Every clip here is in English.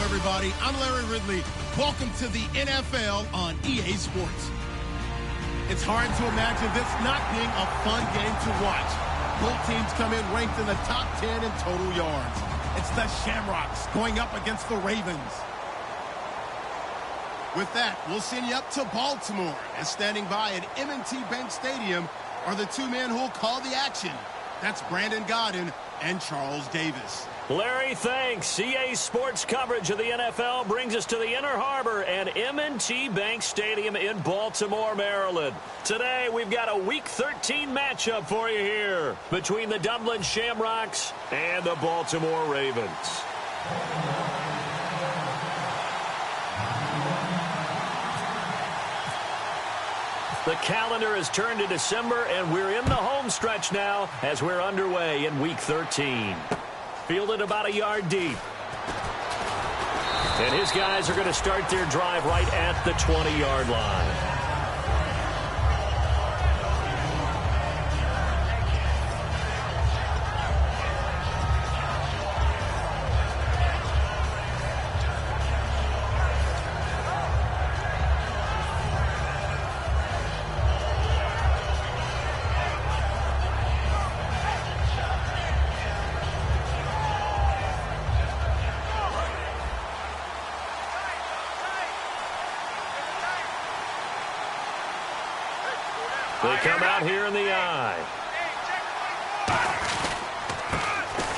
everybody. I'm Larry Ridley. Welcome to the NFL on EA Sports. It's hard to imagine this not being a fun game to watch. Both teams come in ranked in the top 10 in total yards. It's the Shamrocks going up against the Ravens. With that, we'll send you up to Baltimore. And standing by at M&T Bank Stadium are the two men who'll call the action. That's Brandon Godden and Charles Davis. Larry, thanks. EA Sports coverage of the NFL brings us to the Inner Harbor and M&T Bank Stadium in Baltimore, Maryland. Today, we've got a Week 13 matchup for you here between the Dublin Shamrocks and the Baltimore Ravens. The calendar has turned to December, and we're in the home stretch now as we're underway in Week 13. Fielded about a yard deep. And his guys are going to start their drive right at the 20-yard line. They come out here in the eye.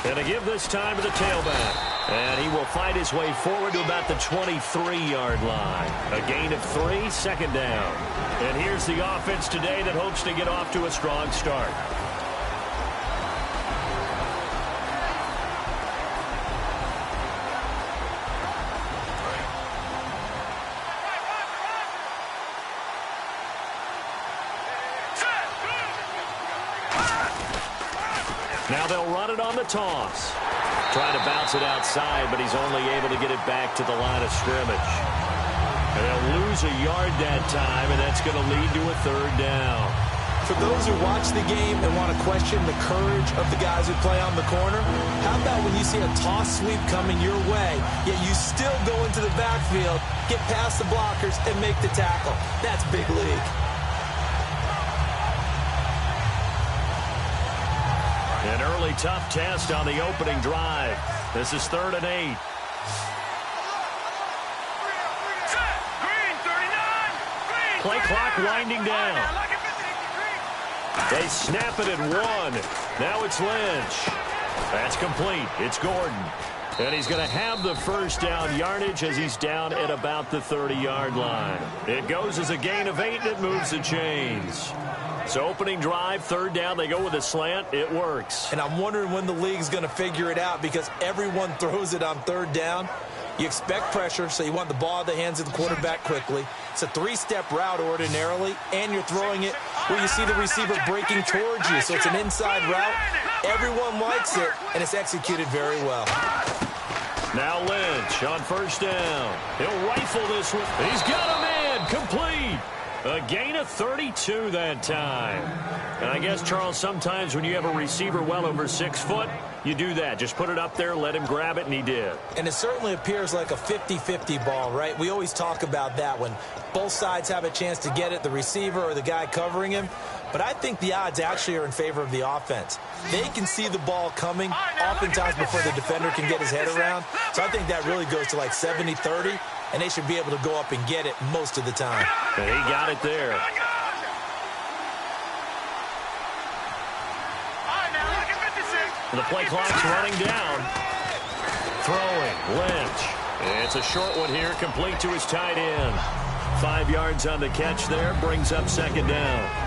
And to give this time to the tailback. And he will fight his way forward to about the 23-yard line. A gain of 3, second down. And here's the offense today that hopes to get off to a strong start. Now they'll run it on the toss. Trying to bounce it outside, but he's only able to get it back to the line of scrimmage. And they'll lose a yard that time, and that's going to lead to a third down. For those who watch the game and want to question the courage of the guys who play on the corner, how about when you see a toss sweep coming your way, yet you still go into the backfield, get past the blockers, and make the tackle? That's big league. An early tough test on the opening drive. This is 3rd and 8. Play clock winding down. They snap it at 1. Now it's Lynch. That's complete. It's Gordon. And he's going to have the first down yardage as he's down at about the 30-yard line. It goes as a gain of 8, and it moves the chains. So opening drive, 3rd down, they go with a slant. It works. And I'm wondering when the league's going to figure it out because everyone throws it on 3rd down. You expect pressure, so you want the ball in the hands of the quarterback quickly. It's a 3-step route ordinarily, and you're throwing it where you see the receiver breaking towards you. So it's an inside route. Everyone likes it, and it's executed very well. Now Lynch on 1st down. He'll rifle this one. He's got a man. Complete. A gain of 32 that time. And I guess, Charles, sometimes when you have a receiver well over 6 foot, you do that. Just put it up there, let him grab it, and he did. And it certainly appears like a 50-50 ball, right? We always talk about that when both sides have a chance to get it, the receiver or the guy covering him. But I think the odds actually are in favor of the offense. They can see the ball coming oftentimes before the defender can get his head around. So I think that really goes to like 70-30. And they should be able to go up and get it most of the time. And he got it there. The play clock's running down. Throwing, Lynch. It's a short one here, complete to his tight end. 5 yards on the catch there, brings up 2nd down.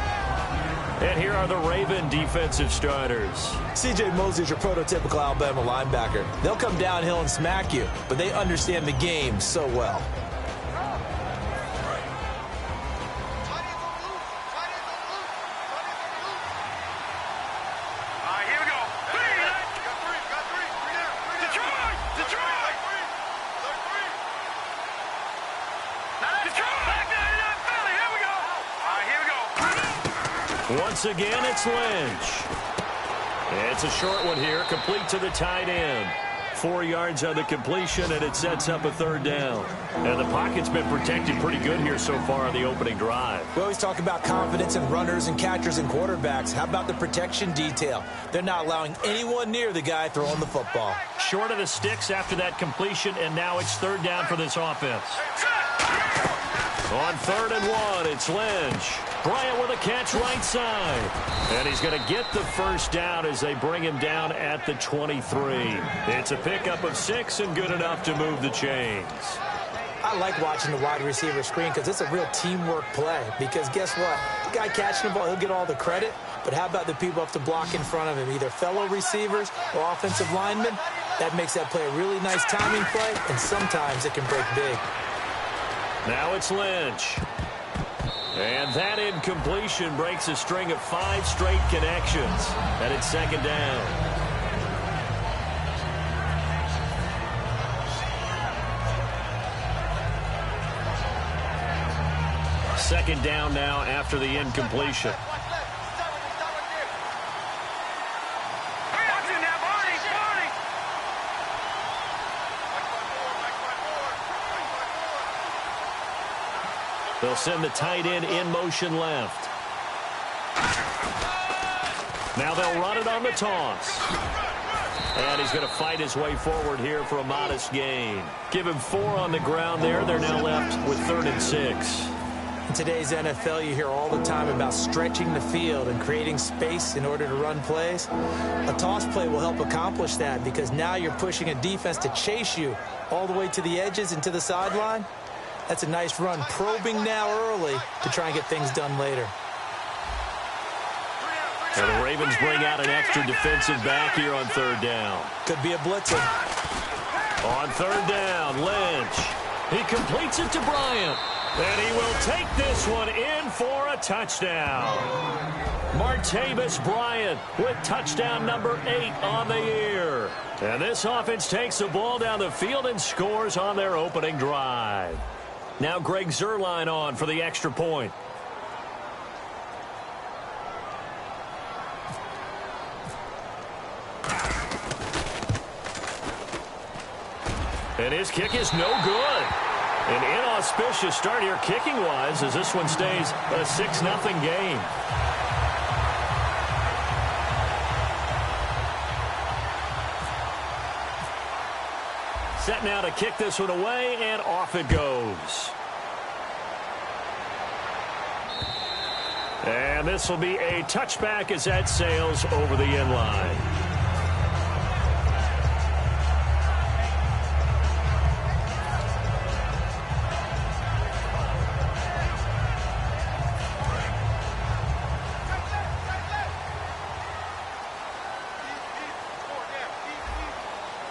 And here are the Raven defensive starters. C.J. Mosley's your prototypical Alabama linebacker. They'll come downhill and smack you, but they understand the game so well. Once again, it's Lynch. It's a short one here, complete to the tight end. 4 yards on the completion, and it sets up a third down. And the pocket's been protected pretty good here so far on the opening drive. We always talk about confidence in runners and catchers and quarterbacks. How about the protection detail? They're not allowing anyone near the guy throwing the football. Short of the sticks after that completion, and now it's third down for this offense. On 3rd and 1, it's Lynch. Bryant with a catch right side. And he's going to get the first down as they bring him down at the 23. It's a pickup of 6 and good enough to move the chains. I like watching the wide receiver screen because it's a real teamwork play. Because guess what? The guy catching the ball, he'll get all the credit. But how about the people up to block in front of him, either fellow receivers or offensive linemen? That makes that play a really nice timing play, and sometimes it can break big. Now it's Lynch. And that incompletion breaks a string of 5 straight connections. And it's second down. Second down now after the incompletion. They'll send the tight end in motion left. Now they'll run it on the toss. And he's going to fight his way forward here for a modest gain. Give him 4 on the ground there. They're now left with 3rd and 6. In today's NFL, you hear all the time about stretching the field and creating space in order to run plays. A toss play will help accomplish that because now you're pushing a defense to chase you all the way to the edges and to the sideline. That's a nice run, probing now early to try and get things done later. And the Ravens bring out an extra defensive back here on 3rd down. Could be a blitzer. On 3rd down, Lynch. He completes it to Bryant. And he will take this one in for a touchdown. Martavis Bryant with touchdown number 8 on the year. And this offense takes the ball down the field and scores on their opening drive. Now Greg Zuerlein on for the extra point. And his kick is no good. An inauspicious start here kicking-wise as this one stays a 6-0 game. Set now to kick this one away, and off it goes. And this will be a touchback as that sails over the end line.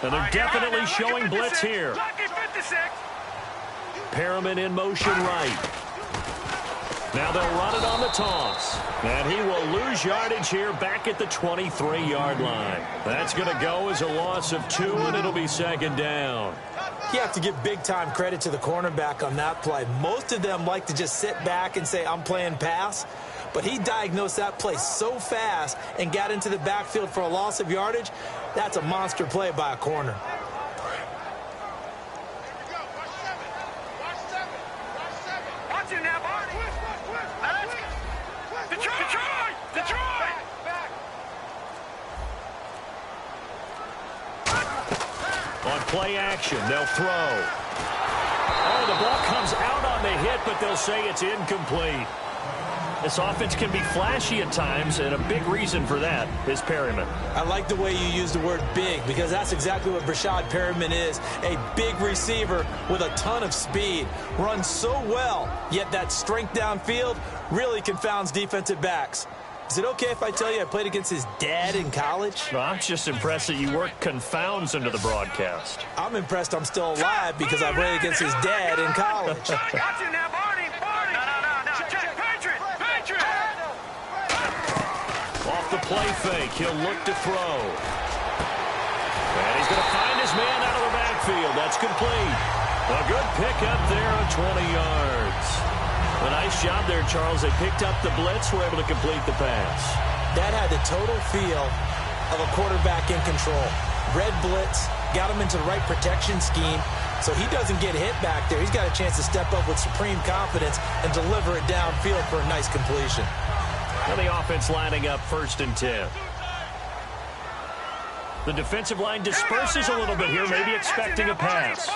And they're definitely showing blitz here. Perriman in motion right. Now they'll run it on the toss. And he will lose yardage here back at the 23-yard line. That's going to go as a loss of 2, and it'll be second down. You have to give big-time credit to the cornerback on that play. Most of them like to just sit back and say, I'm playing pass. But he diagnosed that play so fast and got into the backfield for a loss of yardage. That's a monster play by a corner. Watch it now, Barney. Detroit! On play action, they'll throw. Oh, the ball comes out on the hit, but they'll say it's incomplete. This offense can be flashy at times, and a big reason for that is Perriman. I like the way you use the word big because that's exactly what Brashad Perriman is, a big receiver with a ton of speed. Runs so well, yet that strength downfield really confounds defensive backs. Is it okay if I tell you I played against his dad in college? Well, I'm just impressed that you worked confounds into the broadcast. I'm impressed I'm still alive because I played against his dad in college. Watch it now, Barney. No. Patriot. Off the play fake, he'll look to throw. And he's going to find his man out of the backfield. That's complete. A good pickup there on 20 yards. A nice job there, Charles. They picked up the blitz, were able to complete the pass. That had the total feel of a quarterback in control. Red blitz, got him into the right protection scheme, so he doesn't get hit back there. He's got a chance to step up with supreme confidence and deliver it downfield for a nice completion. And the offense lining up 1st and 10. The defensive line disperses a little bit here, maybe expecting a pass.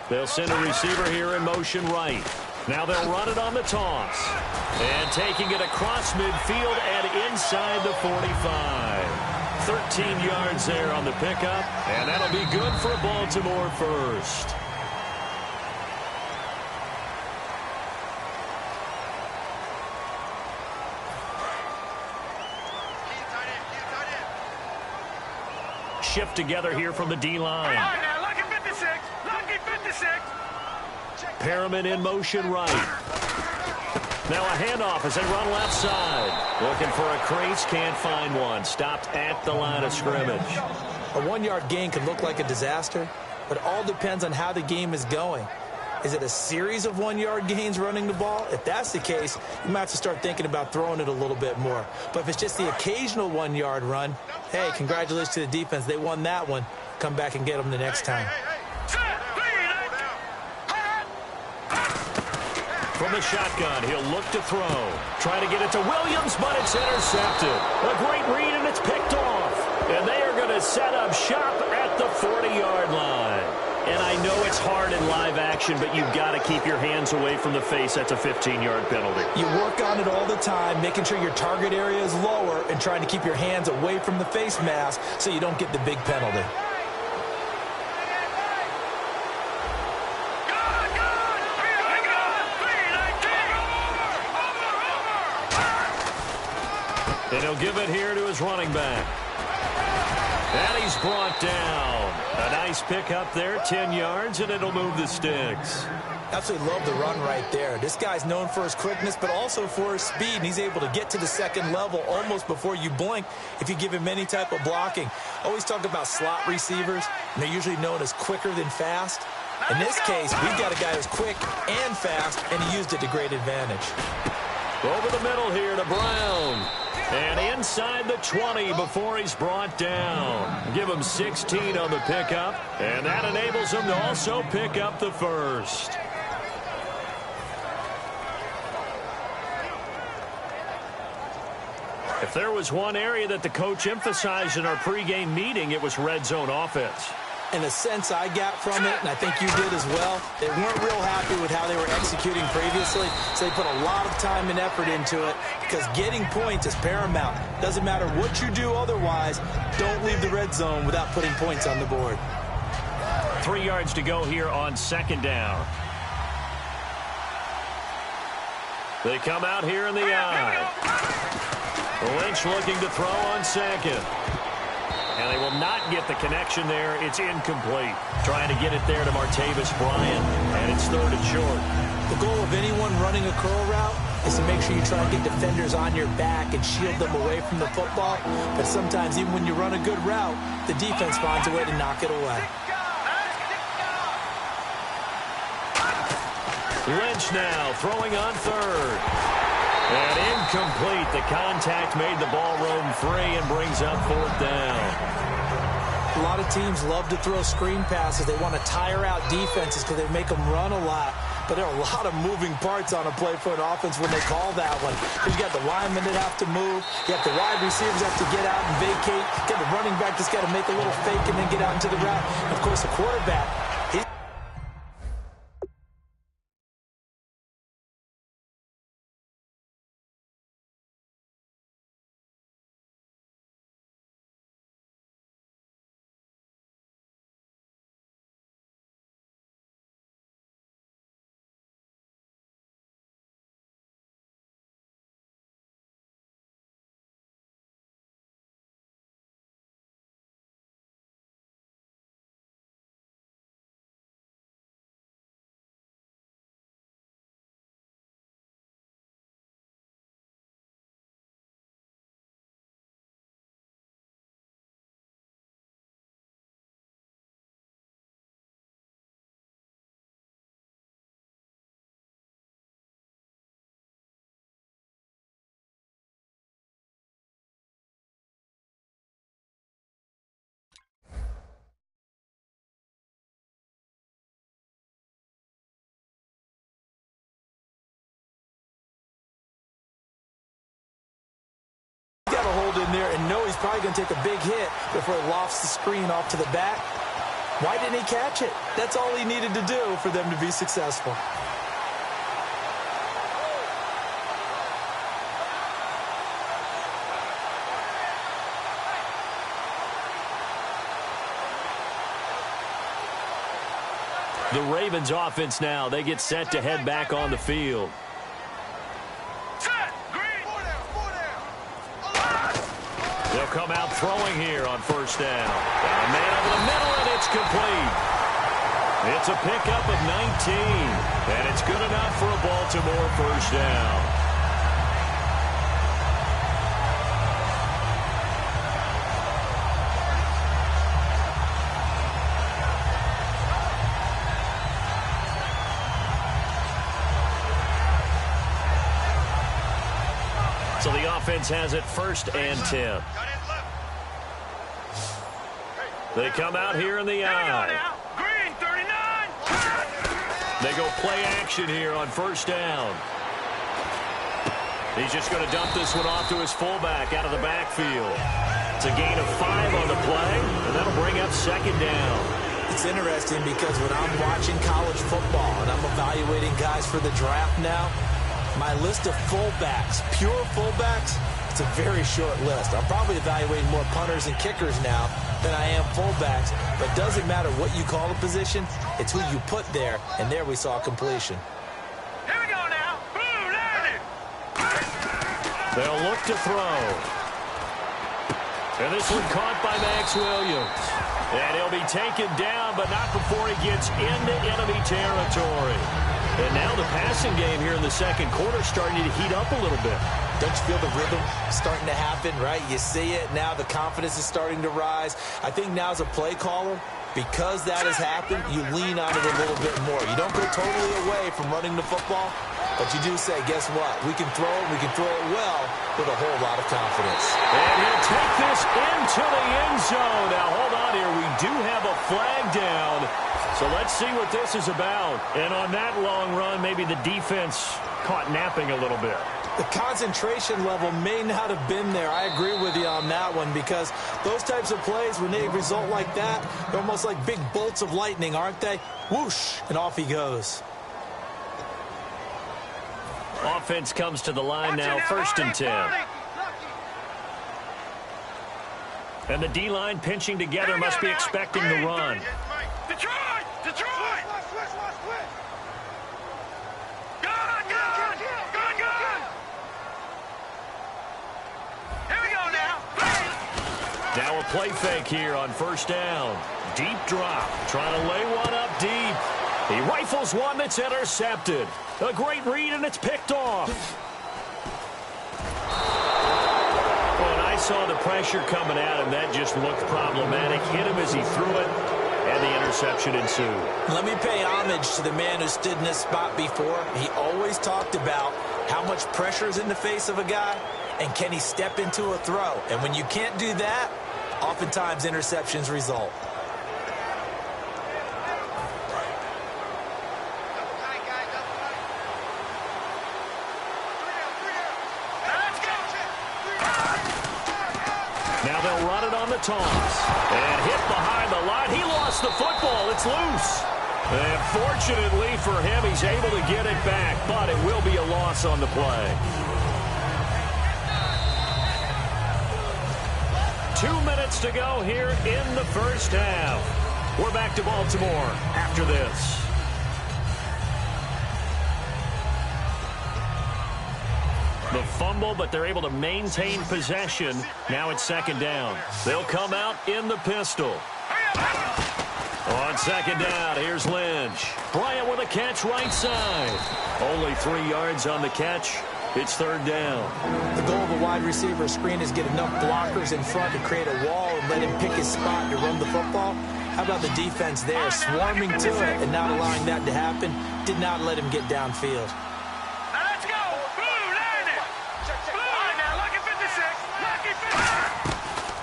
They'll send a receiver here in motion right. Now they'll run it on the toss. And taking it across midfield and inside the 45. 13 yards there on the pickup, and that'll be good for a Baltimore first. Shift together here from the D-line. Perriman in motion right. Now a handoff as they run left side. Looking for a crease, can't find one. Stopped at the line of scrimmage. A 1-yard gain can look like a disaster, but it all depends on how the game is going. Is it a series of 1-yard gains running the ball? If that's the case, you might have to start thinking about throwing it a little bit more. But if it's just the occasional 1-yard run, hey, congratulations to the defense. They won that one. Come back and get them the next time. From the shotgun, he'll look to throw. Try to get it to Williams, but it's intercepted. A great read, and it's picked off. And they are going to set up shop at the 40-yard line. And I know it's hard in live action, but you've got to keep your hands away from the face. That's a 15-yard penalty. You work on it all the time, making sure your target area is lower and trying to keep your hands away from the face mask so you don't get the big penalty. And he'll give it here to his running back. And he's brought down. A nice pickup there, 10 yards, and it'll move the sticks. Absolutely love the run right there. This guy's known for his quickness, but also for his speed, and he's able to get to the second level almost before you blink if you give him any type of blocking. Always talk about slot receivers, and they're usually known as quicker than fast. In this case, we've got a guy who's quick and fast, and he used it to great advantage. Over the middle here to Brown. And inside the 20 before he's brought down. Give him 16 on the pickup, and that enables him to also pick up the first. If there was one area that the coach emphasized in our pregame meeting, it was red zone offense. In a sense I got from it, and I think you did as well, they weren't real happy with how they were executing previously, so they put a lot of time and effort into it because getting points is paramount. Doesn't matter what you do otherwise, don't leave the red zone without putting points on the board. 3 yards to go here on second down. They come out here in the eye. Lynch looking to throw on second. And they will not get the connection there. It's incomplete. Trying to get it there to Martavis Bryant, and it's third and short. The goal of anyone running a curl route is to make sure you try and get defenders on your back and shield them away from the football. But sometimes, even when you run a good route, the defense finds a way to knock it away. Lynch now throwing on third. And incomplete. The contact made the ball roam free and brings up fourth down. A lot of teams love to throw screen passes. They want to tire out defenses because they make them run a lot. But there are a lot of moving parts on a play for an offense when they call that one. You got the linemen that have to move. You have the wide receivers that have to get out and vacate. You got the running back that's got to make a little fake and then get out into the route. And, of course, the quarterback, field in there and know he's probably going to take a big hit before he lofts the screen off to the back. Why didn't he catch it? That's all he needed to do for them to be successful. The Ravens offense now, they get set to head back on the field. They'll come out throwing here on first down. A man over the middle, and it's complete. It's a pickup of 19, and it's good enough for a Baltimore first down. So the offense has it 1st and 10. They come out here in the eye. Green, 39. They go play action here on first down. He's just going to dump this one off to his fullback out of the backfield. It's a gain of 5 on the play, and that'll bring up 2nd down. It's interesting because when I'm watching college football and I'm evaluating guys for the draft now, my list of fullbacks, pure fullbacks, it's a very short list. I'm probably evaluating more punters and kickers now than I am fullbacks, but it doesn't matter what you call a position, it's who you put there, and there we saw completion. Here we go now. Blue, landed. They'll look to throw. And this one caught by Max Williams. And he'll be taken down, but not before he gets into enemy territory. And now the passing game here in the second quarter starting to heat up a little bit. Don't you feel the rhythm starting to happen, right? You see it now. The confidence is starting to rise. I think now as a play caller, because that has happened, you lean on it a little bit more. You don't go totally away from running the football, but you do say, guess what? We can throw it. We can throw it well with a whole lot of confidence. And he'll take this into the end zone. Now, hold on here. We do have a flag down. So let's see what this is about. And on that long run, maybe the defense caught napping a little bit. The concentration level may not have been there. I agree with you on that one because those types of plays, when they result like that, they're almost like big bolts of lightning, aren't they? Whoosh, and off he goes. Offense comes to the line now, 1st and 10. And the D-line pinching together must be expecting the run. Detroit! Detroit! Gun! Here we go now. Now a play fake here on first down. Deep drop, trying to lay one up deep. He rifles one that's intercepted. A great read, and it's picked off. When I saw the pressure coming at him, that just looked problematic. Hit him as he threw it, and the interception ensued. Let me pay homage to the man who stood in this spot before. He always talked about how much pressure is in the face of a guy, and can he step into a throw. And when you can't do that, oftentimes interceptions result. Now they'll run it on the toss. And hit behind the line. He lost the football. It's loose. And fortunately for him, he's able to get it back, but it will be a loss on the play. 2 minutes to go here in the first half. We're back to Baltimore after this. The fumble, but they're able to maintain possession. Now it's 2nd down. They'll come out in the pistol. On 2nd down, here's Lynch. Bryant with a catch right side. Only 3 yards on the catch. It's 3rd down. The goal of a wide receiver screen is get enough blockers in front to create a wall and let him pick his spot to run the football. How about the defense there, swarming to it and not allowing that to happen? Did not let him get downfield.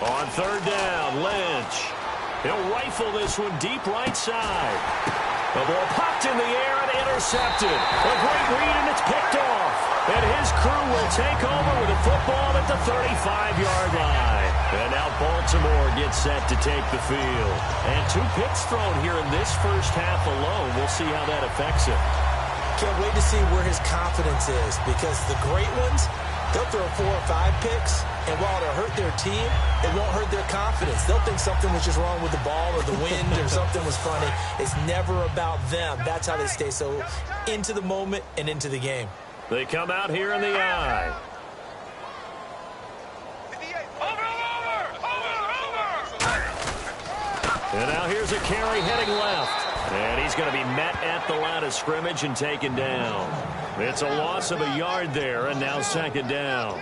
On 3rd down, Lynch. He'll rifle this one deep right side. The ball popped in the air and intercepted. A great read, and it's picked off. And his crew will take over with a football at the 35-yard line. And now Baltimore gets set to take the field. And 2 picks thrown here in this first half alone. We'll see how that affects it. Can't wait to see where his confidence is, because the great ones, they'll throw 4 or 5 picks, and while it'll hurt their team, it won't hurt their confidence. They'll think something was just wrong with the ball or the wind or something was funny. It's never about them. That's how they stay so into the moment and into the game. They come out here in the I. And now here's a carry heading left. And he's going to be met at the line of scrimmage and taken down. It's a loss of a yard there, and now 2nd down.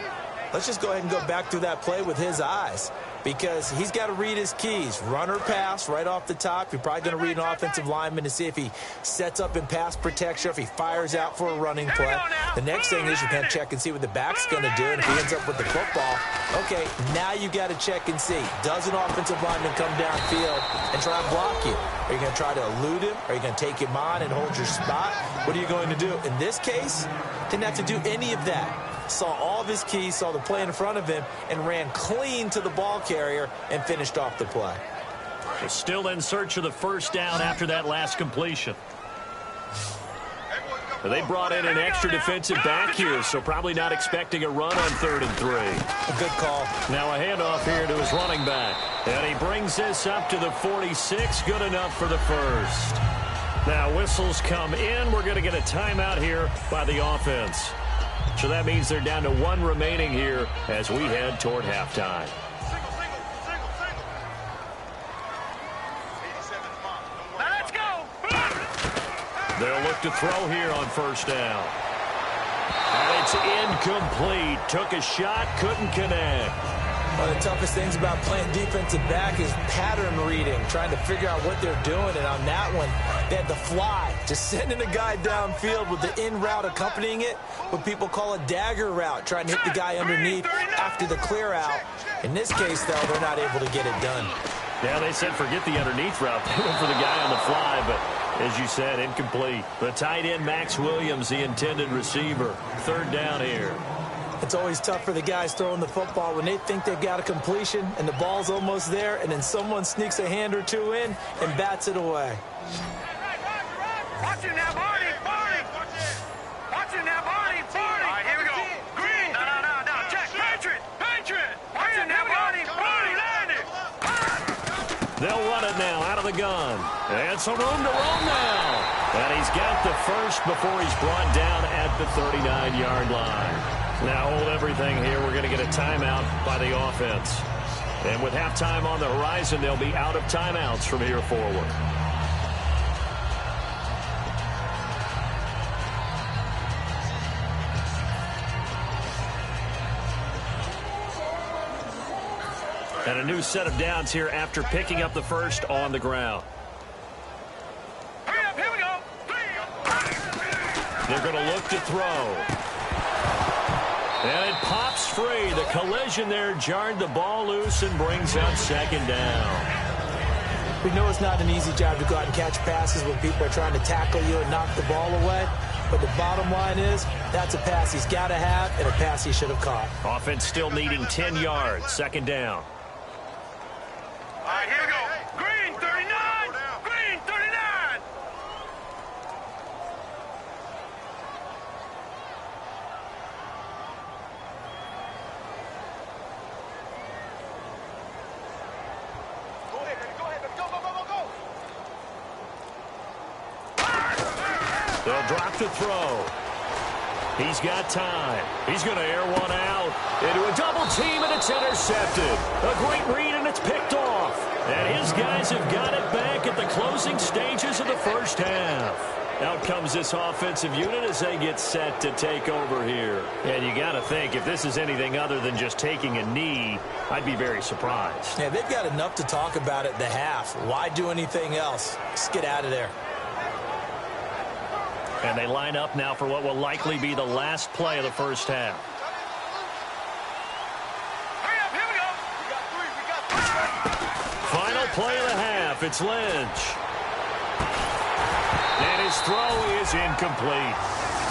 Let's just go ahead and go back through that play with his eyes, because he's got to read his keys. Run or pass right off the top. You're probably going to read an offensive lineman to see if he sets up in pass protection, if he fires out for a running play. The next thing is you can check and see what the back's going to do, and if he ends up with the football, okay, now you got to check and see. Does an offensive lineman come downfield and try and block you? Are you going to try to elude him? Are you going to take him on and hold your spot? What are you going to do? In this case, didn't have to do any of that. Saw all of his keys, saw the play in front of him, and ran clean to the ball carrier and finished off the play. Still in search of the first down after that last completion. They brought in an extra defensive back here, so probably not expecting a run on 3rd and 3. A good call. Now a handoff here to his running back. And he brings this up to the 46. Good enough for the first. Now whistles come in. We're going to get a timeout here by the offense. So that means they're down to 1 remaining here as we head toward halftime. Let's go. They'll look to throw here on 1st down. And it's incomplete. Took a shot, couldn't connect. One of the toughest things about playing defensive back is pattern reading, trying to figure out what they're doing. And on that one, they had the fly, just sending a guy downfield with the in route accompanying it, what people call a dagger route, trying to hit the guy underneath after the clear out. In this case, though, they're not able to get it done. Yeah, they said forget the underneath route. They went for the guy on the fly, but as you said, incomplete. The tight end, Max Williams, the intended receiver. 3rd down here. It's always tough for the guys throwing the football when they think they've got a completion and the ball's almost there, and then someone sneaks a hand or 2 in and bats it away. Watch it now, Barney. Watch it now, Barney. All right, here we go. Green. No. Check. Patriot. Watch it now, Barney. Land it. They'll run it now out of the gun. And some room to run now. And he's got the first before he's brought down at the 39-yard line. Now hold everything here. We're going to get a timeout by the offense. And with halftime on the horizon, they'll be out of timeouts from here forward. And a new set of downs here after picking up the first on the ground. Hurry up, here we go. They're going to look to throw. And it pops free. The collision there jarred the ball loose and brings up 2nd down. We know it's not an easy job to go out and catch passes when people are trying to tackle you and knock the ball away. But the bottom line is that's a pass he's got to have and a pass he should have caught. Offense still needing 10 yards. 2nd down. All right, here we go. Green, 39. Green, 39. They'll drop to throw. He's got time. He's going to air one out into a double team, and it's intercepted. A great read, and it's picked off. And his guys have got it back at the closing stages of the first half. Out comes this offensive unit as they get set to take over here. And you got to think, if this is anything other than just taking a knee, I'd be very surprised. Yeah, they've got enough to talk about at the half. Why do anything else? Just get out of there. And they line up now for what will likely be the last play of the first half. Hurry up, here we go. We got three. Final play of the half. It's Lynch. And his throw is incomplete.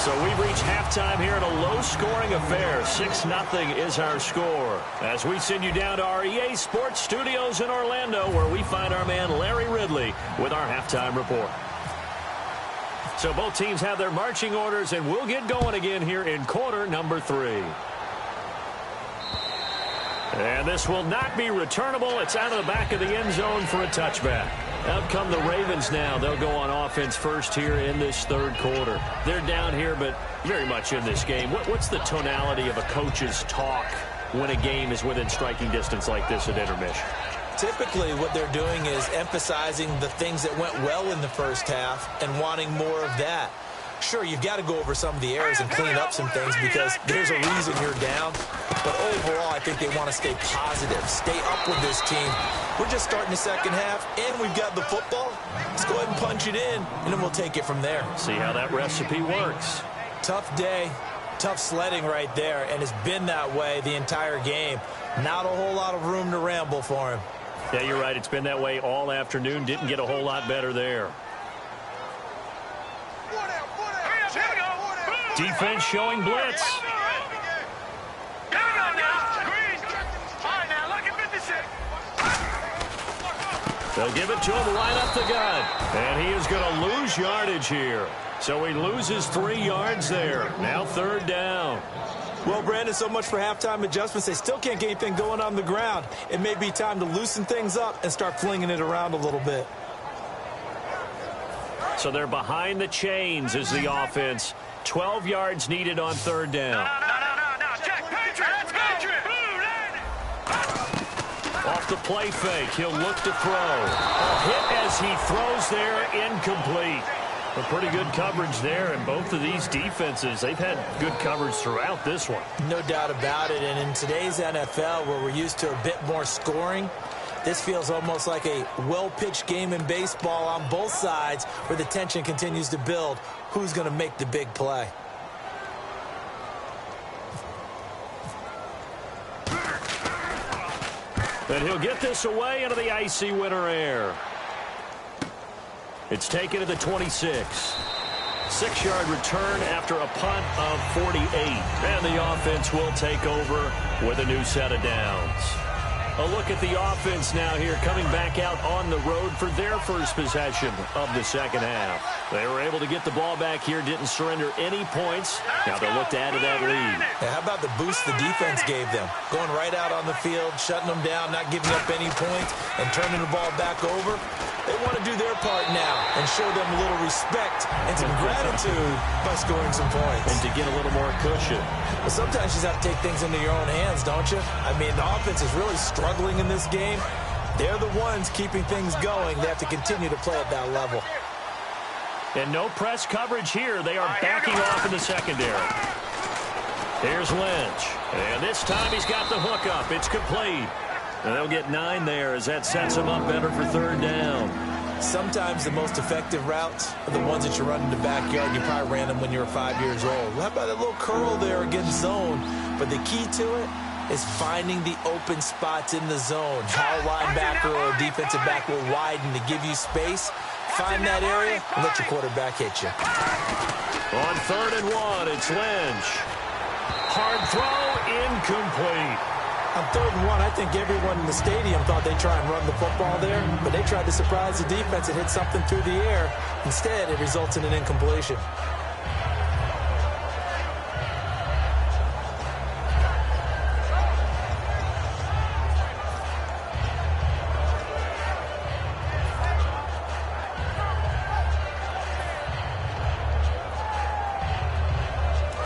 So we've reached halftime here in a low-scoring affair. 6-0 is our score. As we send you down to our EA Sports Studios in Orlando, where we find our man Larry Ridley with our halftime report. So both teams have their marching orders, and we'll get going again here in quarter number 3. And this will not be returnable. It's out of the back of the end zone for a touchback. Out come the Ravens now. They'll go on offense first here in this third quarter. They're down here, but very much in this game. What's the tonality of a coach's talk when a game is within striking distance like this at intermission? Typically, what they're doing is emphasizing the things that went well in the first half and wanting more of that. Sure, you've got to go over some of the errors and clean up some things because there's a reason you're down. But overall, I think they want to stay positive, stay up with this team. We're just starting the second half, and we've got the football. Let's go ahead and punch it in, and then we'll take it from there. See how that recipe works. Tough day, tough sledding right there, and it's been that way the entire game. Not a whole lot of room to ramble for him. Yeah, you're right. It's been that way all afternoon. Didn't get a whole lot better there. Defense showing blitz. They'll give it to him right up the gut. And he is going to lose yardage here. So he loses 3 yards there. Now third down. Well, Brandon, so much for halftime adjustments. They still can't get anything going on the ground. It may be time to loosen things up and start flinging it around a little bit. So they're behind the chains as the offense. 12 yards needed on third down. No. Check. Patriot. Off the play fake. He'll look to throw. A hit as he throws there. Incomplete. A pretty good coverage there, and both of these defenses, they've had good coverage throughout this one. No doubt about it, and in today's NFL, where we're used to a bit more scoring, this feels almost like a well-pitched game in baseball on both sides where the tension continues to build. Who's going to make the big play? And he'll get this away into the icy winter air. It's taken to the 26. 6-yard return after a punt of 48. And the offense will take over with a new set of downs. A look at the offense now here, coming back out on the road for their first possession of the second half. They were able to get the ball back here, didn't surrender any points. Now they'll look to add to that lead. Yeah, how about the boost the defense gave them? Going right out on the field, shutting them down, not giving up any points, and turning the ball back over. They want to do their part now and show them a little respect and some gratitude by scoring some points. And to get a little more cushion. Well, sometimes you just have to take things into your own hands, don't you? I mean, the offense is really struggling in this game. They're the ones keeping things going. They have to continue to play at that level. And no press coverage here. They are backing off in the secondary. Here's Lynch. And this time he's got the hook up. It's complete. And they'll get 9 there as that sets them up better for third down. Sometimes the most effective routes are the ones that you run in the backyard. You probably ran them when you were 5 years old. How about that little curl there against zone? But the key to it is finding the open spots in the zone. How a linebacker or a defensive back will widen to give you space. Find that area and let your quarterback hit you. On 3rd and 1, it's Lynch. Hard throw, incomplete. On 3rd and 1, I think everyone in the stadium thought they'd try and run the football there, but they tried to surprise the defense and hit something through the air. Instead, it results in an incompletion.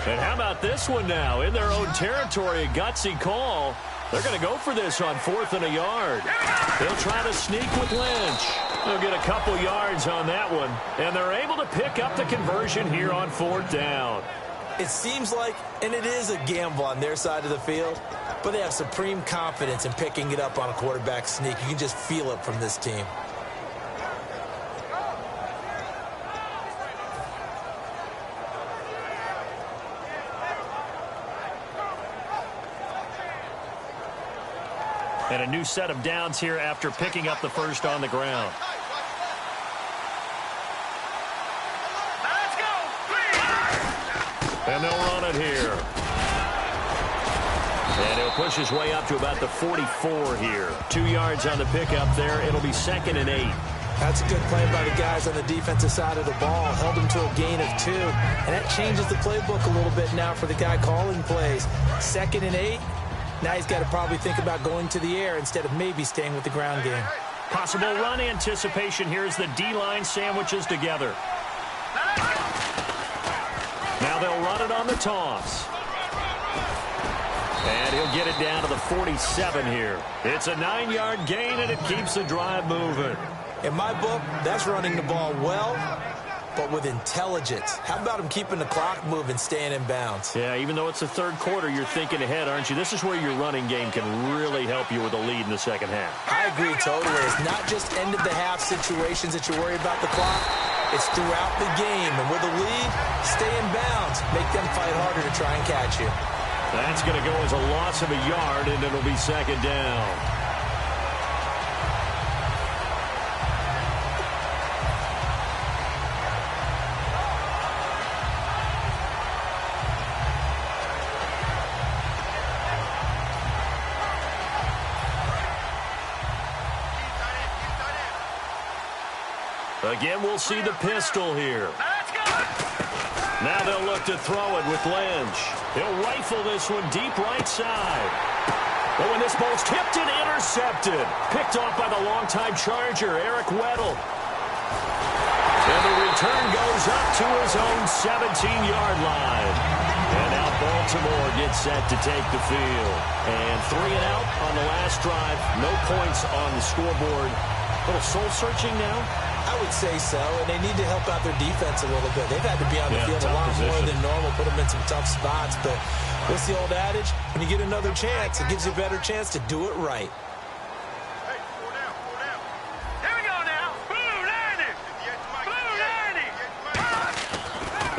And how about this one now? In their own territory, a gutsy call. They're going to go for this on 4th and a yard. They'll try to sneak with Lynch. They'll get a couple yards on that one. And they're able to pick up the conversion here on 4th down. It seems like, and it is a gamble on their side of the field, but they have supreme confidence in picking it up on a quarterback sneak. You can just feel it from this team. And a new set of downs here after picking up the first on the ground. Let's go. And they'll run it here. And he'll push his way up to about the 44 here. 2 yards on the pickup there. It'll be 2nd and 8. That's a good play by the guys on the defensive side of the ball. Held him to a gain of 2. And that changes the playbook a little bit now for the guy calling plays. 2nd and 8. Now he's got to probably think about going to the air instead of maybe staying with the ground game. Possible run anticipation here as the D-line sandwiches together. Now they'll run it on the toss. And he'll get it down to the 47 here. It's a 9-yard gain, and it keeps the drive moving. In my book, that's running the ball well, but with intelligence. How about him keeping the clock moving, staying in bounds? Yeah, even though it's the third quarter, you're thinking ahead, aren't you? This is where your running game can really help you with a lead in the second half. I agree totally. It's not just end-of-the-half situations that you worry about the clock. It's throughout the game. And with a lead, stay in bounds. Make them fight harder to try and catch you. That's going to go as a loss of a yard, and it'll be 2nd down. Again, we'll see the pistol here. Now they'll look to throw it with Lynch. He'll rifle this one deep right side. But when this ball's tipped and intercepted, picked off by the longtime Charger, Eric Weddle. And the return goes up to his own 17-yard line. And now Baltimore gets set to take the field. And 3 and out on the last drive. No points on the scoreboard. A little soul-searching now. I would say so, and they need to help out their defense a little bit. They've had to be on the field a lot more than normal, put them in some tough spots. But what's the old adage? When you get another chance, it gives you a better chance to do it right. Hey, 4 down, 4 down. Here we go now. Blue 90. Blue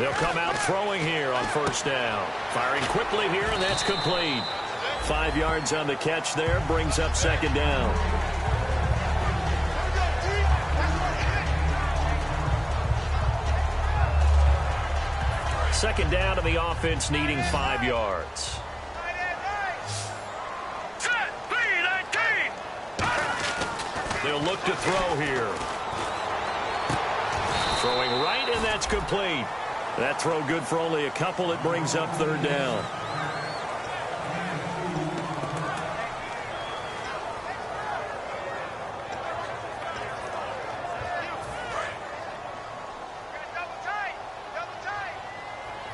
90. They'll come out throwing here on 1st down. Firing quickly here, and that's complete. 5 yards on the catch there, brings up 2nd down. Second down, and the offense needing 5 yards. They'll look to throw here. Throwing right, and that's complete. That throw good for only a couple. It brings up 3rd down.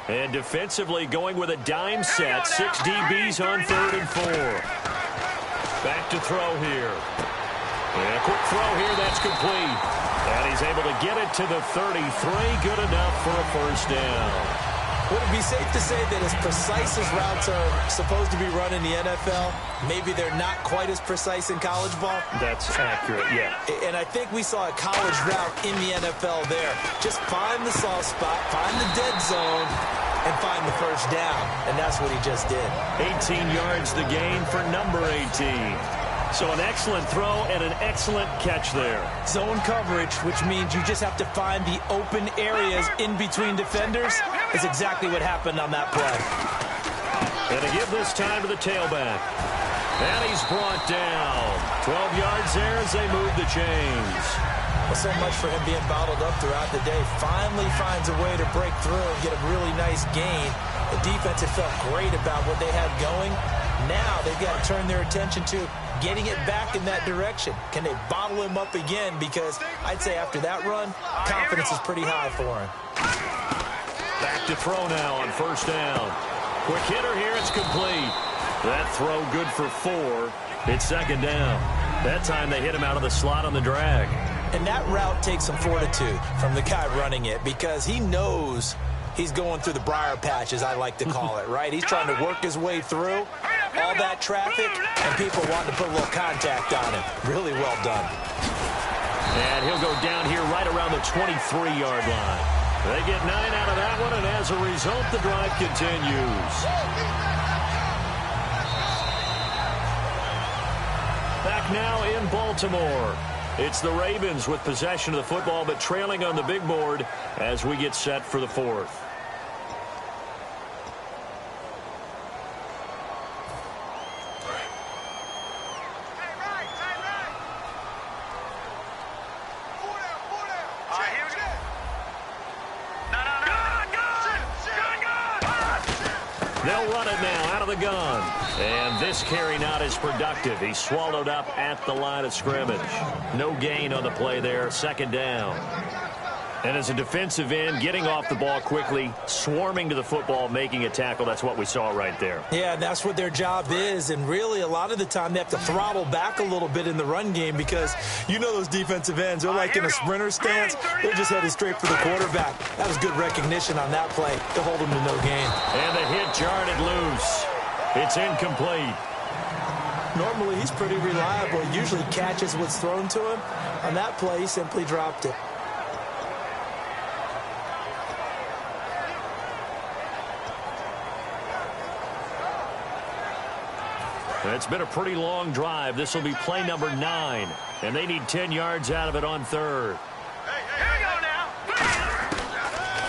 And defensively going with a dime set. 6 DBs on 3rd and 4. Back to throw here. And a quick throw here. That's complete. And he's able to get it to the 33. Good enough for a 1st down. Would it be safe to say that as precise as routes are supposed to be run in the NFL, maybe they're not quite as precise in college ball? That's accurate, yeah. And I think we saw a college route in the NFL there. Just find the soft spot, find the dead zone, and find the 1st down. And that's what he just did. 18 yards the gain for number 18. So an excellent throw and an excellent catch there. Zone coverage, which means you just have to find the open areas in between defenders, is exactly what happened on that play. And to give this time to the tailback. And he's brought down. 12 yards there as they move the chains. Well, so much for him being bottled up throughout the day. Finally finds a way to break through and get a really nice gain. The defense had felt great about what they had going. Now they've got to turn their attention to getting it back in that direction. Can they bottle him up again? Because I'd say after that run, confidence is pretty high for him. Back to throw now on 1st down. Quick hitter here. It's complete. That throw good for 4. It's 2nd down. That time they hit him out of the slot on the drag. And that route takes some fortitude from the guy running it because he knows he's going through the briar patch, as I like to call it, right? He's trying to work his way through all that traffic and people wanting to put a little contact on him. Really well done. And he'll go down here right around the 23-yard line. They get 9 out of that one, and as a result, the drive continues. Back now in Baltimore. It's the Ravens with possession of the football, but trailing on the big board as we get set for the 4th. the gun. And this carry not as productive. He's swallowed up at the line of scrimmage. No gain on the play there. Second down. And as a defensive end, getting off the ball quickly, swarming to the football, making a tackle, that's what we saw right there. Yeah, and that's what their job is. And really, a lot of the time, they have to throttle back a little bit in the run game because you know those defensive ends, they're like in a sprinter stance. They're just headed straight for the quarterback. That was good recognition on that play to hold them to no gain. And the hit jarred it loose. It's incomplete. Normally, he's pretty reliable. He usually catches what's thrown to him. On that play, he simply dropped it. It's been a pretty long drive. This will be play number 9, and they need 10 yards out of it on third. Here we go now.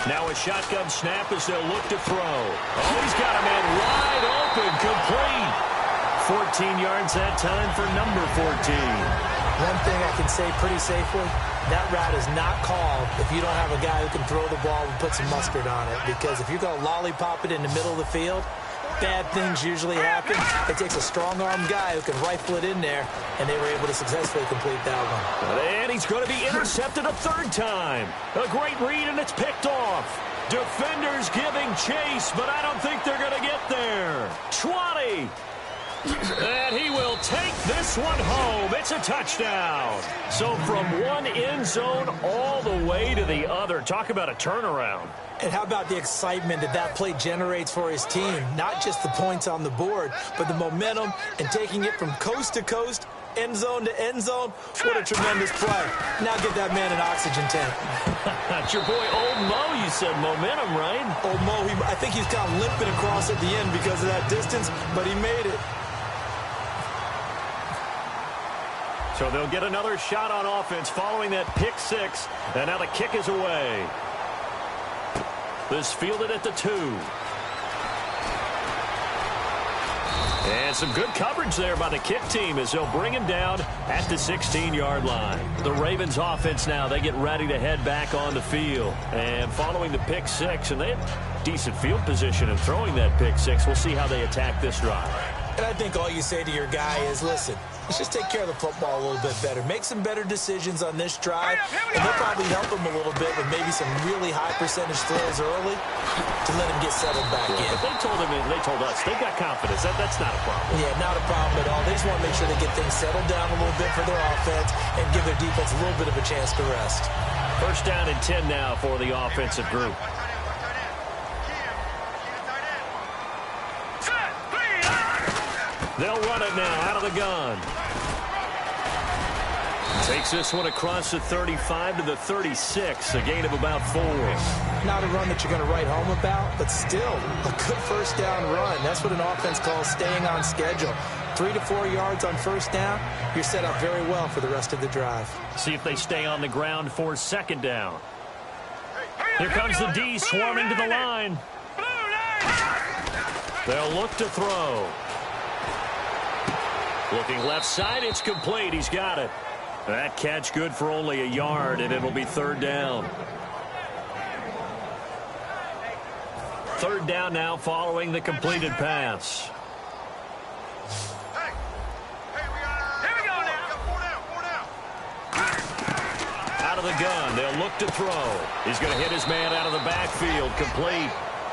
Now a shotgun snap as they'll look to throw. Oh, he's got a man wide open, complete. 14 yards that time for number 14. One thing I can say pretty safely, that route is not called if you don't have a guy who can throw the ball and put some mustard on it. Because if you're going to lollipop it in the middle of the field, bad things usually happen. It takes a strong-armed guy who can rifle it in there, and they were able to successfully complete that one. And he's going to be intercepted a third time. A great read, and it's picked off. Defenders giving chase, but I don't think they're going to get there. 20. And he will take this one home. It's a touchdown. So from one end zone all the way to the other. Talk about a turnaround. And how about the excitement that that play generates for his team? Not just the points on the board, but the momentum and taking it from coast to coast, end zone to end zone. What a tremendous play. Now get that man an oxygen tank. That's your boy Old Mo. You said momentum, right? Old Mo, I think he's kind of limping across at the end because of that distance, but he made it. So they'll get another shot on offense following that pick six. And now the kick is away. This fielded at the 2. And some good coverage there by the kick team as they'll bring him down at the 16-yard line. The Ravens offense now, they get ready to head back on the field. And following the pick six, and they have decent field position in throwing that pick six. We'll see how they attack this drive. And I think all you say to your guy is, listen, let's just take care of the football a little bit better. Make some better decisions on this drive, and they'll probably help him a little bit with maybe some really high percentage throws early to let him get settled back in. But they told us they've got confidence. That's not a problem. Yeah, not a problem at all. They just want to make sure they get things settled down a little bit for their offense and give their defense a little bit of a chance to rest. First down and 10 now for the offensive group. They'll run it now out of the gun. Takes this one across the 35 to the 36, a gain of about 4. Not a run that you're going to write home about, but still a good first down run. That's what an offense calls staying on schedule. 3 to 4 yards on first down, you're set up very well for the rest of the drive. See if they stay on the ground for second down. Here comes the D swarming to the line. They'll look to throw. Looking left side, it's complete. He's got it. That catch good for only a yard, and it'll be third down. Third down now following the completed pass. Out of the gun, they'll look to throw. He's going to hit his man out of the backfield, complete.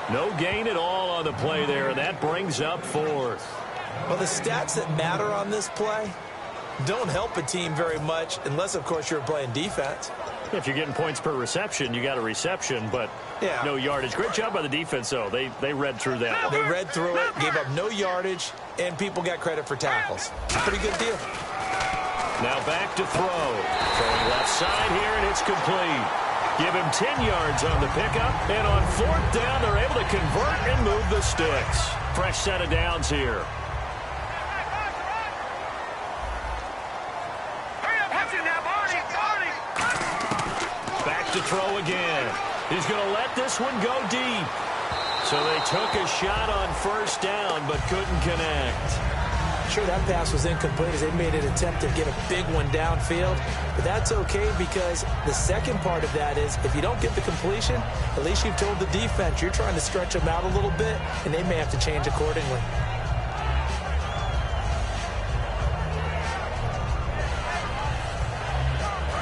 No gain at all on the play there, and that brings up fourth. Well, the stats that matter on this play don't help a team very much unless, of course, you're playing defense. If you're getting points per reception, you got a reception, but no yardage. Great job by the defense, though. They read through that. They read through it, gave up no yardage, and people got credit for tackles. Pretty good deal. Now back to throw. Throwing left side here, and it's complete. Give him 10 yards on the pickup, and on fourth down, they're able to convert and move the sticks. Fresh set of downs here. Back to throw again. He's going to let this one go deep. So they took a shot on first down, but couldn't connect. Sure, that pass was incomplete as they made an attempt to get a big one downfield. But that's okay because the second part of that is if you don't get the completion, at least you've told the defense you're trying to stretch them out a little bit, and they may have to change accordingly.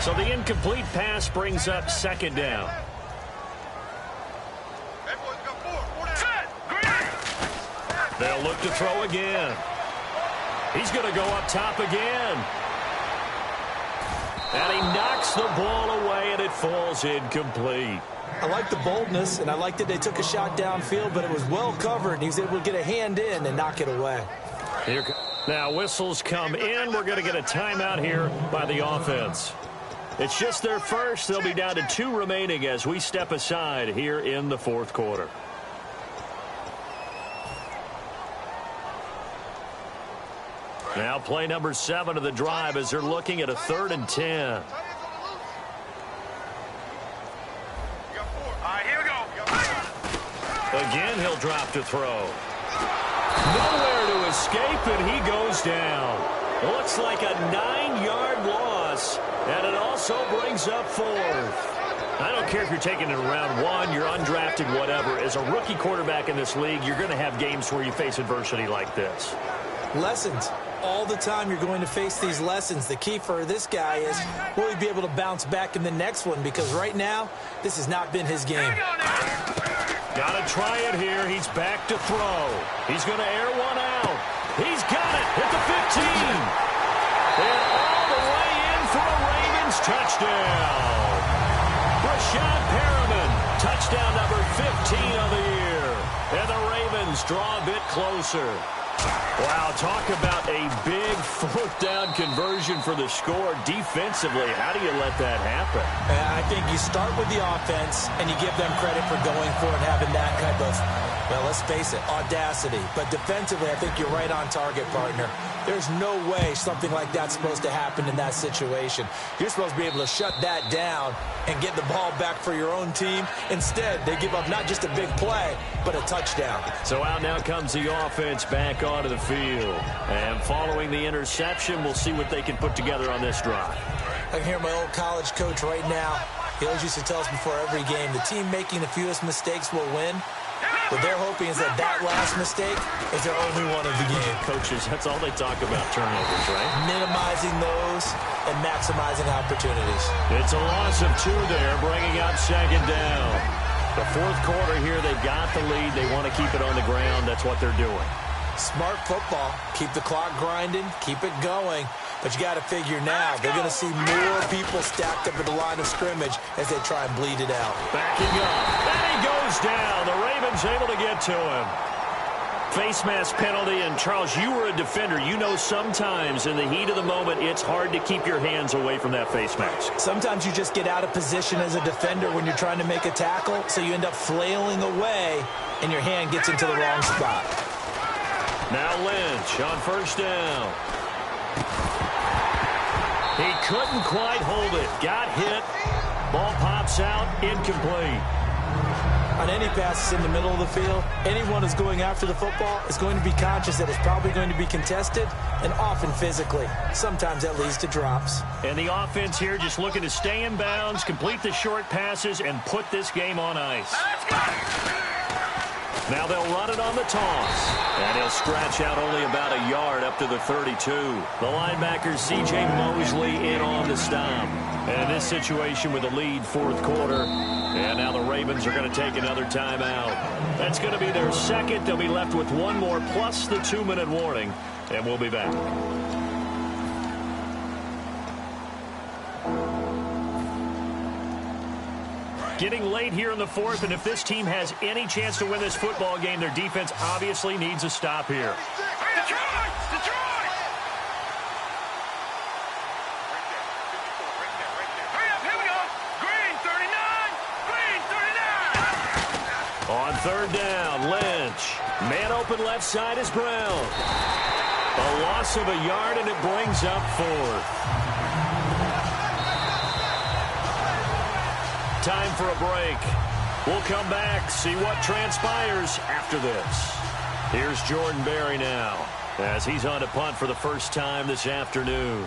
So the incomplete pass brings up second down. They'll look to throw again. He's going to go up top again. And he knocks the ball away, and it falls incomplete. I like the boldness, and I like that they took a shot downfield, but it was well covered, and he was able to get a hand in and knock it away. Now whistles come in. We're going to get a timeout here by the offense. It's just their first. They'll be down to 2 remaining as we step aside here in the fourth quarter. Now play number 7 of the drive as they're looking at a 3rd and 10. Again, he'll drop to throw. Nowhere to escape, and he goes down. Looks like a 9-yard loss, and it also brings up 4th. I don't care if you're taking it in round 1, you're undrafted, whatever. As a rookie quarterback in this league, you're going to have games where you face adversity like this. Lessons. All the time you're going to face these lessons. The key for this guy is, will he be able to bounce back in the next one? Because right now, this has not been his game. Got to try it here. He's back to throw. He's going to air one out. He's got it at the 15. And all the way in for a Ravens touchdown. Rashad Perriman, touchdown number 15 of the year. And the Ravens draw a bit closer. Wow, talk about a big 4th down conversion for the score. Defensively, how do you let that happen? I think you start with the offense, and you give them credit for going for it, having that kind of, well, let's face it, audacity. But defensively, I think you're right on target, partner. There's no way something like that's supposed to happen in that situation. You're supposed to be able to shut that down and get the ball back for your own team. Instead, they give up not just a big play, but a touchdown. So out now comes the offense back onto the field. And following the interception, we'll see what they can put together on this drive. I can hear my old college coach right now. He always used to tell us before every game, the team making the fewest mistakes will win. What they're hoping is that last mistake is their only one of the game. Coaches, that's all they talk about, turnovers, right? Minimizing those and maximizing opportunities. It's a loss of 2 there, bringing up second down. The fourth quarter here, they got the lead. They want to keep it on the ground. That's what they're doing. Smart football. Keep the clock grinding. Keep it going. But you got to figure now, they're going to see more people stacked up at the line of scrimmage as they try and bleed it out. Backing up. And he goes down. The Ravens able to get to him. Face mask penalty. And, Charles, you were a defender. You know sometimes in the heat of the moment, it's hard to keep your hands away from that face mask. Sometimes you just get out of position as a defender when you're trying to make a tackle, so you end up flailing away, and your hand gets into the wrong spot. Now Lynch on first down. He couldn't quite hold it. Got hit. Ball pops out. Incomplete. On any passes in the middle of the field, anyone who's going after the football is going to be conscious that it's probably going to be contested, and often physically. Sometimes that leads to drops. And the offense here just looking to stay in bounds, complete the short passes, and put this game on ice. Now they'll run it on the toss. And he'll scratch out only about a yard up to the 32. The linebacker, C.J. Mosley, in on the stop. And in this situation with the lead, fourth quarter. And now the Ravens are going to take another timeout. That's going to be their second. They'll be left with one more plus the 2-minute warning. And we'll be back. Getting late here in the fourth, and if this team has any chance to win this football game, their defense obviously needs a stop here. Detroit! Detroit! Hurry up, here we go. Green, 39. Green, 39. On third down, Lynch. Man open left side is Brown. A loss of a yard, and it brings up fourth. Time for a break. We'll come back, see what transpires after this. Here's Jordan Berry now as he's on to punt for the first time this afternoon.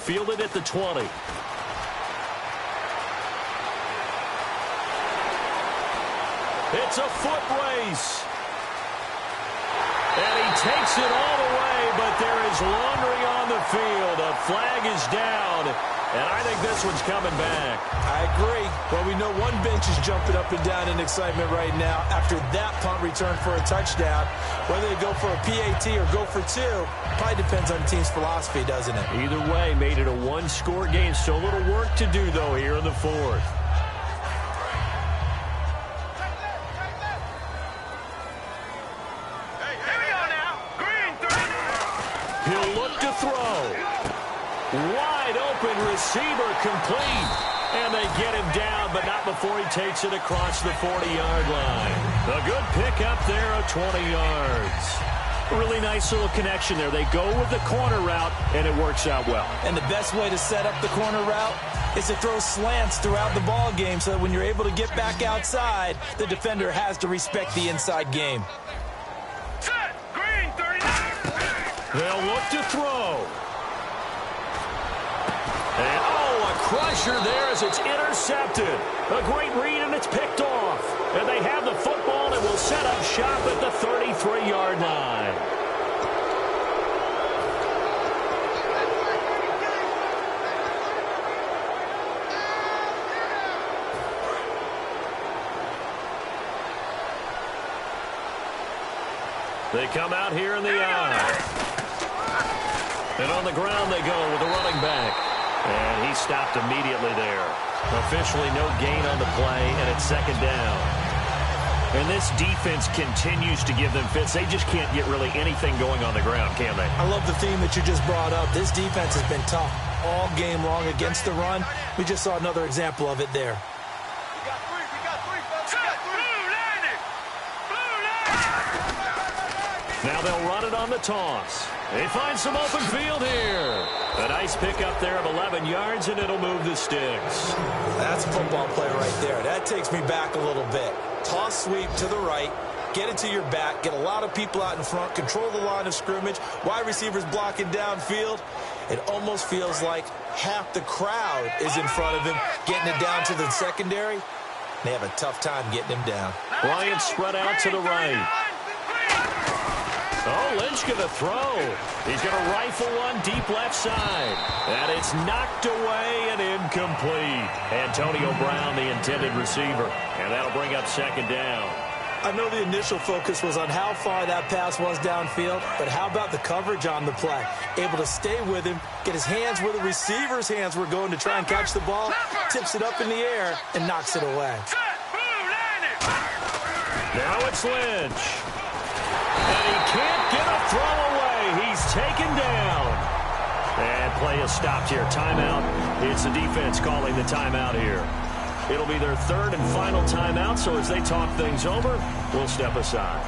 Fielded at the 20. It's a foot race. And he takes it all the way, but there is laundry on the field. A flag is down, and I think this one's coming back. I agree. Well, we know one bench is jumping up and down in excitement right now after that punt return for a touchdown. Whether they go for a PAT or go for two, probably depends on the team's philosophy, doesn't it? Either way, made it a one-score game. Still a little work to do, though, here in the fourth. He'll look to throw. Wide open receiver complete. And they get him down, but not before he takes it across the 40-yard line. A good pickup there of 20 yards. Really nice little connection there. They go with the corner route, and it works out well. And the best way to set up the corner route is to throw slants throughout the ball game so that when you're able to get back outside, the defender has to respect the inside game. They'll look to throw. And, a crusher there as it's intercepted. A great read, and it's picked off. And they have the football, and will set up shop at the 33-yard line. They come out here in the eye. And on the ground they go with the running back. And he stopped immediately there. Officially no gain on the play, and it's second down. And this defense continues to give them fits. They just can't get really anything going on the ground, can they? I love the theme that you just brought up. This defense has been tough all game long against the run. We just saw another example of it there. Now they'll run it on the toss. They find some open field here. A nice pickup there of 11 yards, and it'll move the sticks. That's a football play right there. That takes me back a little bit. Toss sweep to the right, get it to your back, get a lot of people out in front, control the line of scrimmage, wide receivers blocking downfield. It almost feels like half the crowd is in front of him, getting it down to the secondary. They have a tough time getting him down. Bryant spread out to the right. Oh, Lynch going to throw. He's going to rifle one deep left side. And it's knocked away and incomplete. Antonio Brown, the intended receiver. And that'll bring up second down. I know the initial focus was on how far that pass was downfield, but how about the coverage on the play? Able to stay with him, get his hands where the receiver's hands were going to try and catch the ball, tips it up in the air, and knocks it away. Now it's Lynch. And he can't get a throw away. He's taken down. And play is stopped here. Timeout. It's the defense calling the timeout here. It'll be their third and final timeout, so as they talk things over, we'll step aside.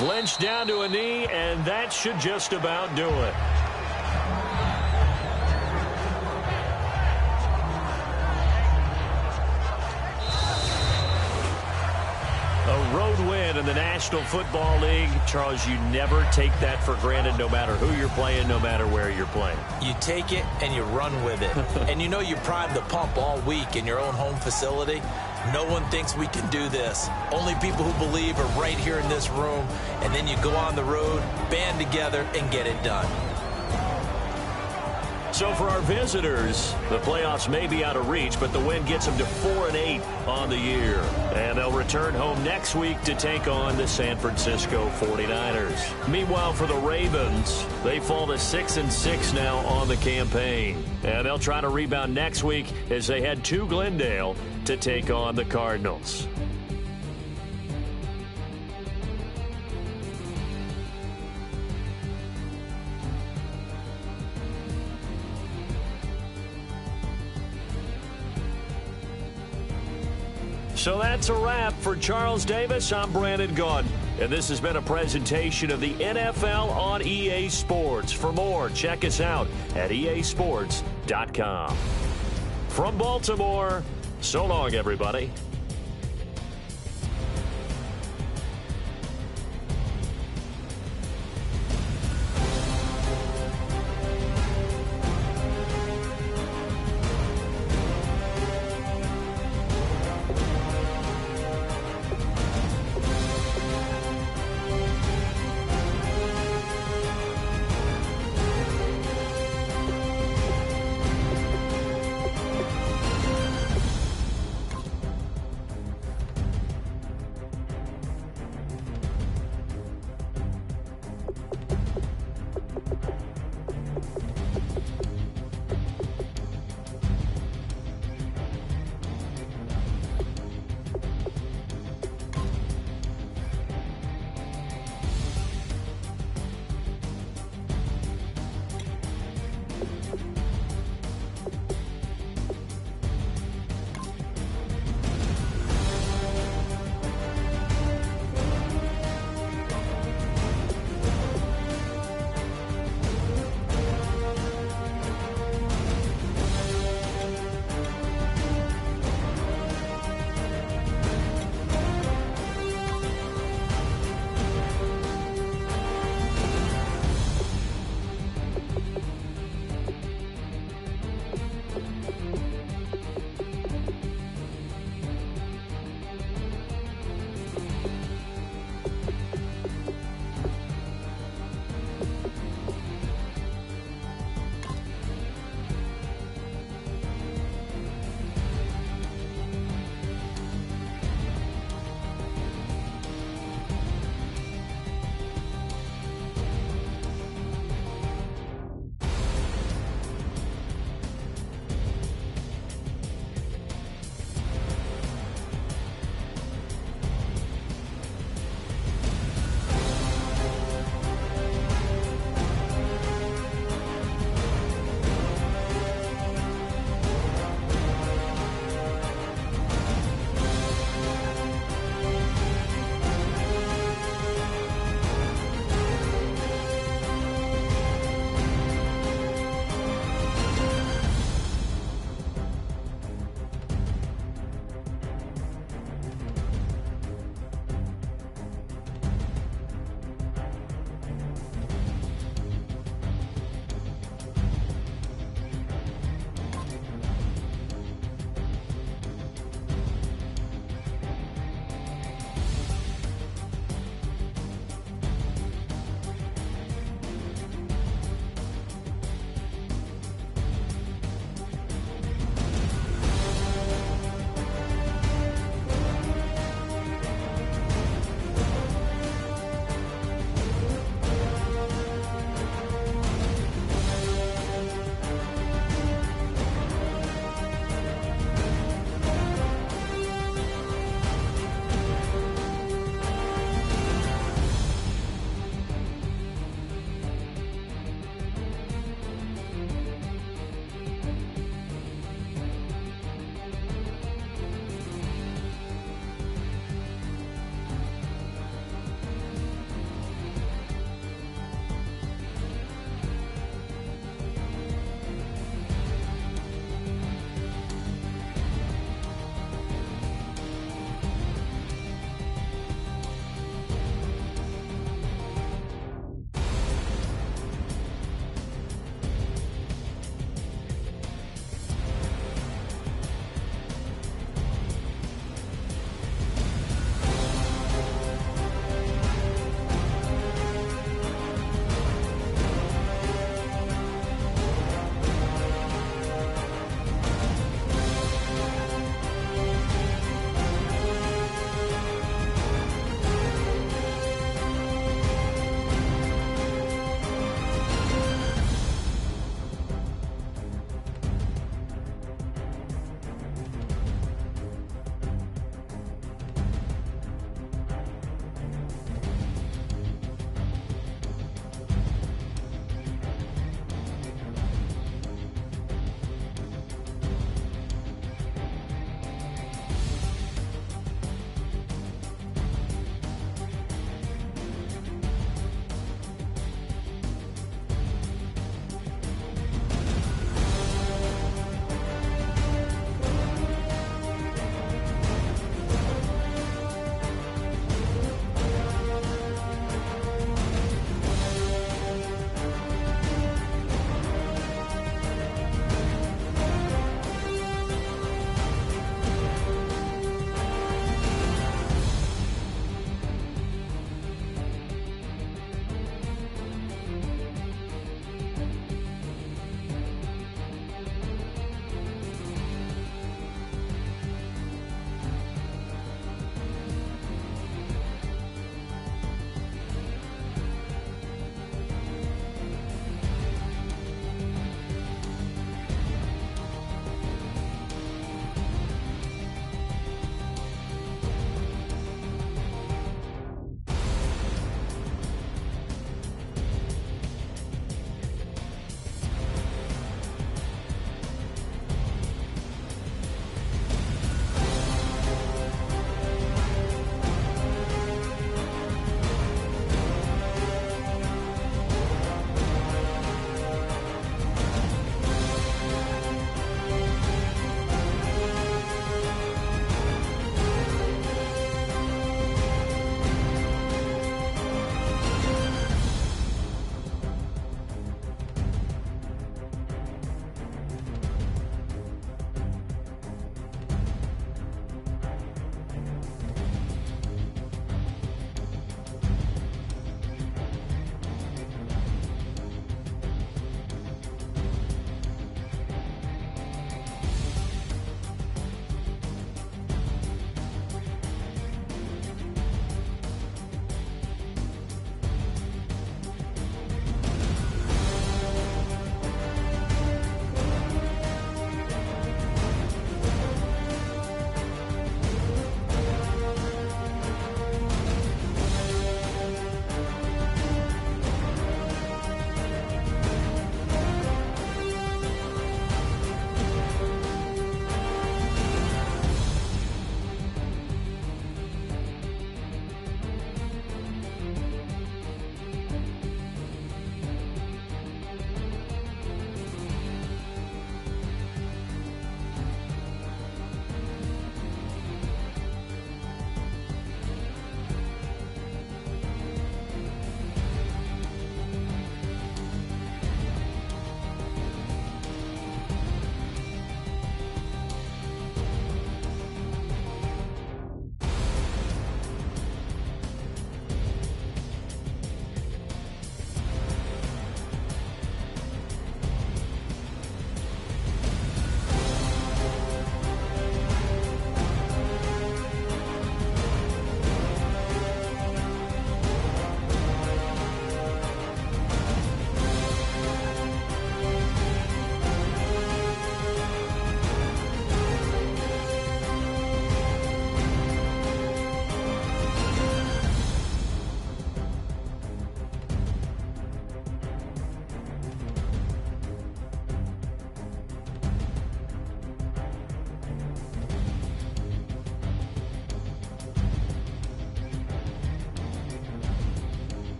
Lynch down to a knee, and that should just about do it. A road win in the National Football League. Charles, you never take that for granted, no matter who you're playing, no matter where you're playing. You take it and you run with it. And you know you primed the pump all week in your own home facility. No one thinks we can do this. Only people who believe are right here in this room. And then you go on the road, band together, and get it done. So for our visitors, the playoffs may be out of reach, but the win gets them to 4-8 on the year. And they'll return home next week to take on the San Francisco 49ers. Meanwhile, for the Ravens, they fall to 6-6 now on the campaign. And they'll try to rebound next week as they head to Glendale to take on the Cardinals. So that's a wrap for Charles Davis. I'm Brandon Gaudin, and this has been a presentation of the NFL on EA Sports. For more, check us out at easports.com. From Baltimore, so long, everybody.